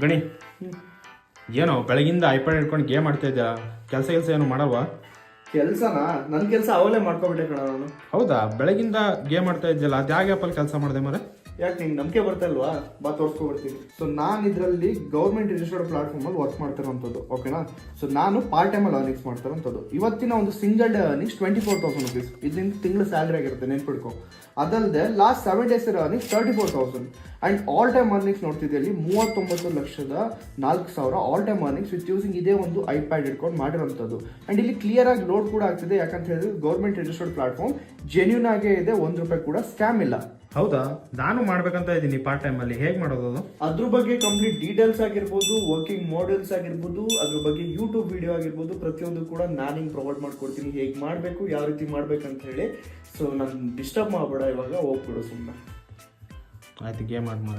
ಗಣಿ ಏನೋ ಬೆಳಗಿಂದ ಐಪ್ಯಾಡ್ ಹಿಡ್ಕೊಂಡು ಗೇಮ್ ಆಡ್ತಾ ಇದ್ಯಾ? ಕೆಲಸ ಏನೋ ಮಾಡಲ್ವಾ? ಕೆಲಸನಾ? ನನ್ನ ಕೆಲಸ ಅವಲೇ ಮಾಡ್ಕೊಬಿಟ್ಟೆ ಕಣ ನಾನು. ಹೌದಾ? ಬೆಳಗಿಂದ ಗೇಮ್ ಆಡ್ತಾ ಇದ್ಯಲ್ಲ, ಅದು ಯಾವ ಆ್ಯಪಲ್ಲಿ ಕೆಲಸ ಮಾಡಿದೆ ಮರೆ? ಯಾಕೆ ನಿಂಗೆ ನಂಬಿಕೆ ಬರ್ತಾ ಇಲ್ವಾ? ಬಾ ತೋರಿಸ್ಕೊಬಿಡ್ತೀನಿ. ಸೊ ನಾನು ಇದರಲ್ಲಿ ಗೌರ್ಮೆಂಟ್ ರಿಜಿಸ್ಟರ್ಡ್ ಪ್ಲಾಟ್ಫಾರ್ಮಲ್ಲಿ ವರ್ಕ್ ಮಾಡ್ತಿರೋಂಥದ್ದು, ಓಕೆನಾ? ಸೊ ನಾನು ಪಾರ್ಟ್ ಟೈಮಲ್ಲಿ ಅರ್ನಿಂಗ್ಸ್ ಮಾಡ್ತಿರೋಂಥದ್ದು. ಇವತ್ತಿನ ಒಂದು ಸಿಂಗಲ್ ಡೇ ಅರ್ನಿಂಗ್ಸ್ 24,000 ರುಪೀಸ್. ಇದರಿಂದ ತಿಂಗಳು ಸ್ಯಾಲ್ರಿ ಆಗಿರುತ್ತೆ, ನೆನ್ಪಿಡ್ಕೊ. ಅದಲ್ಲದೆ ಲಾಸ್ಟ್ 7 ಡೇಸ್ ಇರೋ earnings 34,000 and all time earnings ನೋಡ್ತಿದ್ದಲ್ಲಿ 39,04,000 all time earnings with using ಇದೇ ಒಂದು ಐಪ್ಯಾಡ್ ಹಿಡ್ಕೊಂಡು ಮಾಡಿರೋಂಥದ್ದು. ಆ್ಯಂಡ್ ಇಲ್ಲಿ ಕ್ಲಿಯರ್ ಆಗಿ ಲೋಡ್ ಕೂಡ ಆಗ್ತಿದೆ, ಯಾಕಂತ ಹೇಳಿದ್ರೆ ಗೌರ್ಮೆಂಟ್ ರಿಜಿಸ್ಟರ್ಡ್ ಪ್ಲಾಟ್ಫಾರ್ಮ್ ಜೆನ್ಯೂನ್ ಆಗೇ ಇದೆ, ₹1 ಕೂಡ ಸ್ಕ್ಯಾಮ್ ಇಲ್ಲ. ಹೌದಾ? ನಾನು ಮಾಡ್ಬೇಕಂತ ಇದ್ದೀನಿ ಪಾರ್ಟ್ ಟೈಮಲ್ಲಿ. ಹೇಗೆ ಮಾಡೋದು ಅದು? ಅದ್ರ ಬಗ್ಗೆ ಕಂಪ್ಲೀಟ್ ಡೀಟೇಲ್ಸ್ ಆಗಿರ್ಬೋದು, ವರ್ಕಿಂಗ್ ಮಾಡೆಲ್ಸ್ ಆಗಿರ್ಬೋದು, ಅದ್ರ ಬಗ್ಗೆ ಯೂಟ್ಯೂಬ್ ವಿಡಿಯೋ ಆಗಿರ್ಬೋದು, ಪ್ರತಿಯೊಂದು ಕೂಡ ನಾನು ಹಿಂಗೆ ಪ್ರೊವೈಡ್ ಮಾಡ್ಕೊಡ್ತೀನಿ, ಹೇಗೆ ಮಾಡಬೇಕು, ಯಾವ ರೀತಿ ಮಾಡ್ಬೇಕಂತ ಹೇಳಿ. ಸೊ ನಾನು ಡಿಸ್ಟರ್ಬ್ ಮಾಡಬೇಡ, ಇವಾಗ ಹೋಗ್ಬಿಡು ಸುಮ್ಮನೆ. ಆಯ್ತು, ಗೇಮ್ ಆಡ್ ಮಾರ.